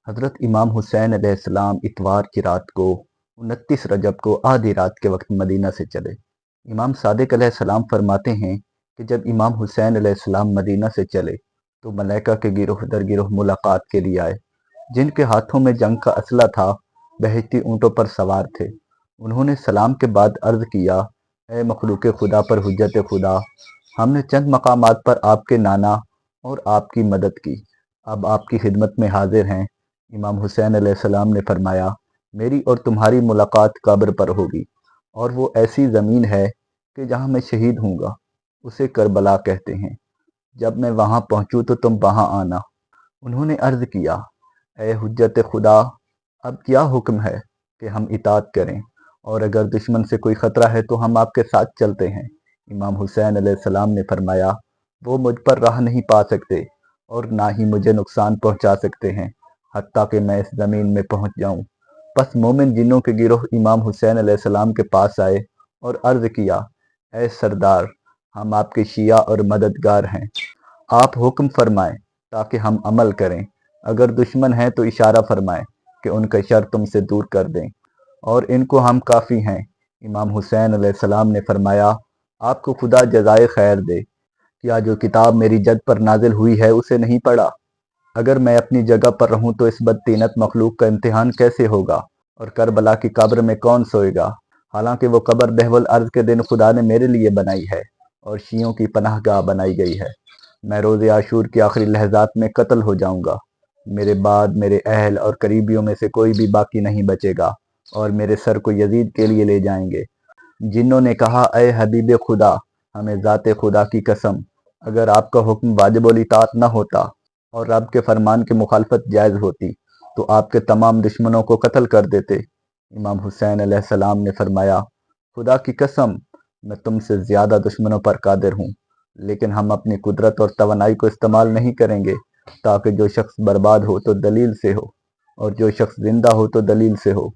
حضرت امام حسین علیہ السلام اتوار کی رات کو 29 رجب کو آدھی رات کے وقت مدینہ سے چلے۔ امام صادق علیہ السلام فرماتے ہیں کہ جب امام حسین علیہ السلام مدینہ سے چلے تو ملائکہ کے گروہ در گروہ ملاقات کے لیے آئے، جن کے ہاتھوں میں جنگ کا اسلحہ تھا، بہتی اونٹوں پر سوار تھے۔ انہوں نے سلام کے بعد عرض کیا، اے مخلوق خدا پر حجت خدا، ہم نے چند مقامات پر آپ کے نانا اور آپ کی مدد کی، اب آپ کی خدمت میں حاضر ہیں۔ امام حسین علیہ السلام نے فرمایا، میری اور تمہاری ملاقات قبر پر ہوگی، اور وہ ایسی زمین ہے کہ جہاں میں شہید ہوں گا، اسے کربلا کہتے ہیں۔ جب میں وہاں پہنچوں تو تم وہاں آنا۔ انہوں نے عرض کیا، اے حجت خدا، اب کیا حکم ہے کہ ہم اطاعت کریں، اور اگر دشمن سے کوئی خطرہ ہے تو ہم آپ کے ساتھ چلتے ہیں۔ امام حسین علیہ السلام نے فرمایا، وہ مجھ پر راہ نہیں پا سکتے اور نہ ہی مجھے نقصان پہنچا سکتے ہیں حتیٰ کہ میں اس زمین میں پہنچ جاؤں۔ پس مومن جنوں کے گروہ امام حسین علیہ السلام کے پاس آئے اور عرض کیا، اے سردار، ہم آپ کے شیعہ اور مددگار ہیں، آپ حکم فرمائیں تاکہ ہم عمل کریں۔ اگر دشمن ہیں تو اشارہ فرمائیں کہ ان کا شر تم سے دور کر دیں، اور ان کو ہم کافی ہیں۔ امام حسین علیہ السلام نے فرمایا، آپ کو خدا جزائے خیر دے، کیا جو کتاب میری جد پر نازل ہوئی ہے اسے نہیں پڑھا؟ اگر میں اپنی جگہ پر رہوں تو اس بدطینت مخلوق کا امتحان کیسے ہوگا، اور کربلا کی قبر میں کون سوئے گا؟ حالانکہ وہ قبر دہو الارض کے دن خدا نے میرے لیے بنائی ہے اور شیعوں کی پناہ گاہ بنائی گئی ہے۔ میں روز عاشور کے آخری لحظات میں قتل ہو جاؤں گا، میرے بعد میرے اہل اور قریبیوں میں سے کوئی بھی باقی نہیں بچے گا، اور میرے سر کو یزید کے لیے لے جائیں گے۔ جنوں نے کہا، اے حبیب خدا، ہمیں ذات خدا کی قسم، اگر آپ کا حکم واجب الاطاعت نہ ہوتا اور رب کے فرمان کی مخالفت جائز ہوتی تو آپ کے تمام دشمنوں کو قتل کر دیتے۔ امام حسین علیہ السلام نے فرمایا، خدا کی قسم، میں تم سے زیادہ دشمنوں پر قادر ہوں، لیکن ہم اپنی قدرت اور توانائی کو استعمال نہیں کریں گے، تاکہ جو شخص برباد ہو تو دلیل سے ہو، اور جو شخص زندہ ہو تو دلیل سے ہو۔